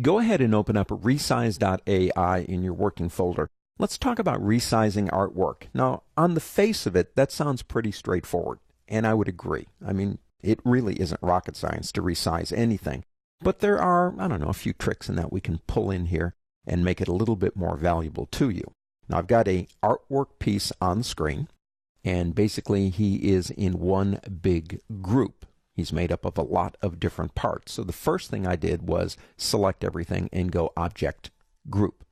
Go ahead and open up resize.ai in your working folder. Let's talk about resizing artwork. Now, on the face of it, that sounds pretty straightforward, and I would agree. I mean, it really isn't rocket science to resize anything. But there are, I don't know, a few tricks in that we can pull in here and make it a little bit more valuable to you. Now, I've got a artwork piece on the screen, and basically he is in one big group. He's made up of a lot of different parts. So the first thing I did was select everything and go Object, Group.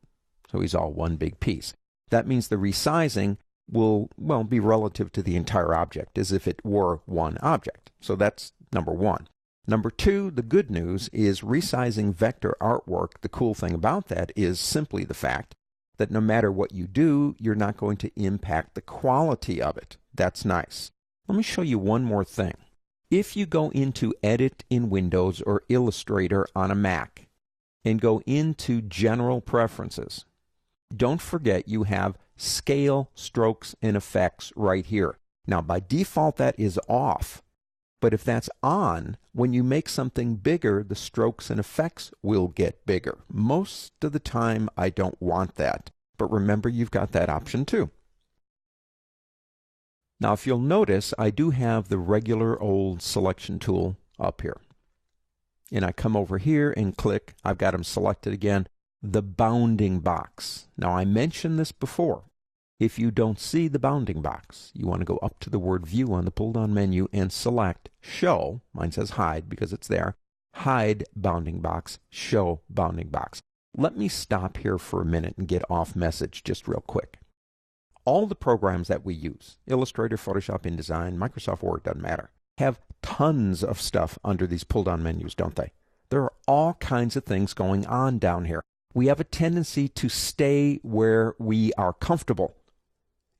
So he's all one big piece. That means the resizing will, well, be relative to the entire object, as if it were one object. So that's number one. Number two, the good news is resizing vector artwork. The cool thing about that is simply the fact that no matter what you do, you're not going to impact the quality of it. That's nice. Let me show you one more thing. If you go into Edit in Windows or Illustrator on a Mac and go into General Preferences, don't forget you have Scale, Strokes, and Effects right here. Now, by default, that is off. But if that's on, when you make something bigger, the strokes and effects will get bigger. Most of the time, I don't want that. But remember, you've got that option too. Now, if you'll notice, I do have the regular old selection tool up here. And I come over here and click, I've got them selected again, the bounding box. Now, I mentioned this before. If you don't see the bounding box, you want to go up to the word View on the pull-down menu and select Show. Mine says Hide because it's there. Hide Bounding Box, Show Bounding Box. Let me stop here for a minute and get off message just real quick. All the programs that we use, Illustrator, Photoshop, InDesign, Microsoft Word, doesn't matter, have tons of stuff under these pull-down menus, don't they? There are all kinds of things going on down here. We have a tendency to stay where we are comfortable,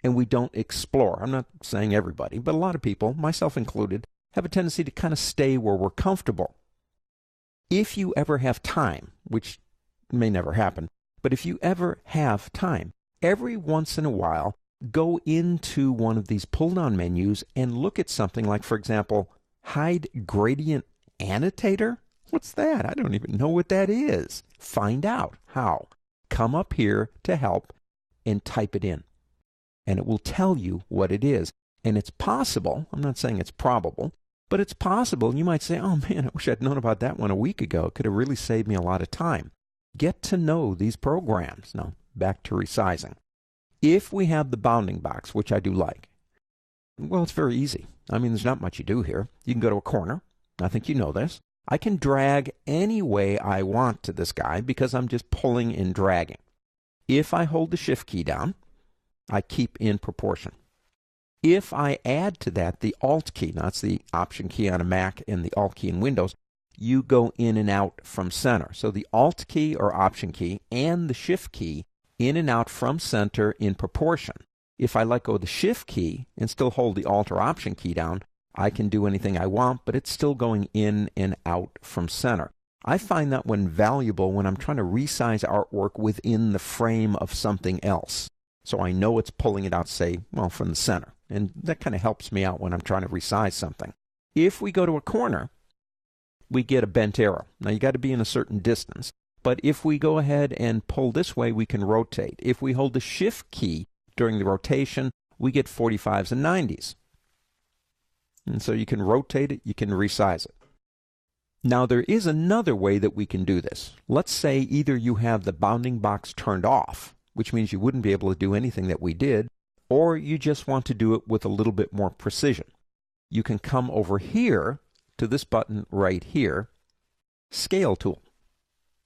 and we don't explore. I'm not saying everybody, but a lot of people, myself included, have a tendency to kind of stay where we're comfortable. If you ever have time, which may never happen, but if you ever have time, every once in a while, go into one of these pull-down menus and look at something like, for example, Hide Gradient Annotator. What's that? I don't even know what that is. Find out how. Come up here to Help and type it in. And it will tell you what it is. And it's possible, I'm not saying it's probable, but it's possible. You might say, oh man, I wish I'd known about that one a week ago. It could have really saved me a lot of time. Get to know these programs. Now, back to resizing. If we have the bounding box, which I do like, well, it's very easy. I mean, there's not much you do here. You can go to a corner. I think you know this. I can drag any way I want to this guy because I'm just pulling and dragging. If I hold the Shift key down, I keep in proportion. If I add to that the Alt key, now that's the Option key on a Mac and the Alt key in Windows, you go in and out from center. So the Alt key or Option key and the Shift key in and out from center in proportion. If I let go of the Shift key and still hold the Alt or Option key down, I can do anything I want, but it's still going in and out from center. I find that one valuable when I'm trying to resize artwork within the frame of something else. So I know it's pulling it out, say, well, from the center. And that kind of helps me out when I'm trying to resize something. If we go to a corner, we get a bent arrow. Now, you got to be in a certain distance. But if we go ahead and pull this way, we can rotate. If we hold the Shift key during the rotation, we get 45s and 90s. And so you can rotate it, you can resize it. Now, there is another way that we can do this. Let's say either you have the bounding box turned off, which means you wouldn't be able to do anything that we did, or you just want to do it with a little bit more precision. You can come over here to this button right here, Scale Tool.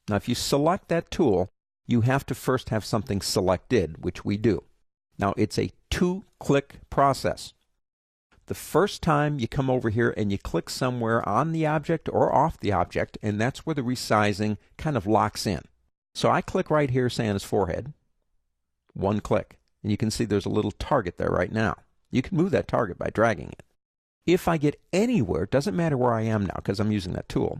Now, if you select that tool, you have to first have something selected, which we do. Now, it's a two-click process. The first time you come over here and you click somewhere on the object or off the object, and that's where the resizing kind of locks in. So I click right here, say on his forehead, one click, and you can see there's a little target there right now. You can move that target by dragging it. If I get anywhere, it doesn't matter where I am now because I'm using that tool.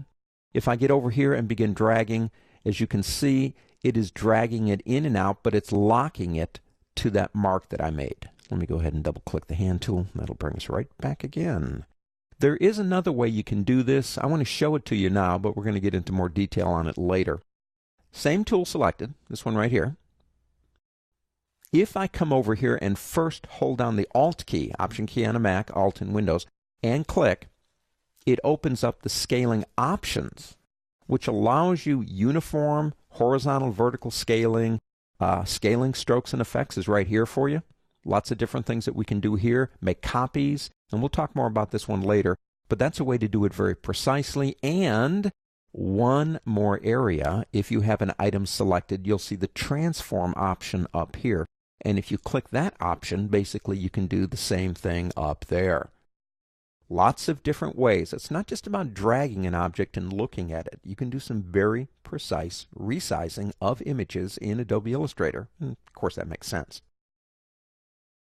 If I get over here and begin dragging, as you can see, it is dragging it in and out, but it's locking it to that mark that I made. Let me go ahead and double click the hand tool. That'll bring us right back again. There is another way you can do this. I want to show it to you now, but we're going to get into more detail on it later. Same tool selected, this one right here. If I come over here and first hold down the Alt key, Option key on a Mac, Alt in Windows, and click, it opens up the scaling options, which allows you uniform, horizontal, vertical scaling. Scaling strokes and effects is right here for you. Lots of different things that we can do here. Make copies, and we'll talk more about this one later. But that's a way to do it very precisely. And one more area, if you have an item selected, you'll see the transform option up here. And if you click that option, basically you can do the same thing up there. Lots of different ways. It's not just about dragging an object and looking at it. You can do some very precise resizing of images in Adobe Illustrator. And of course, that makes sense.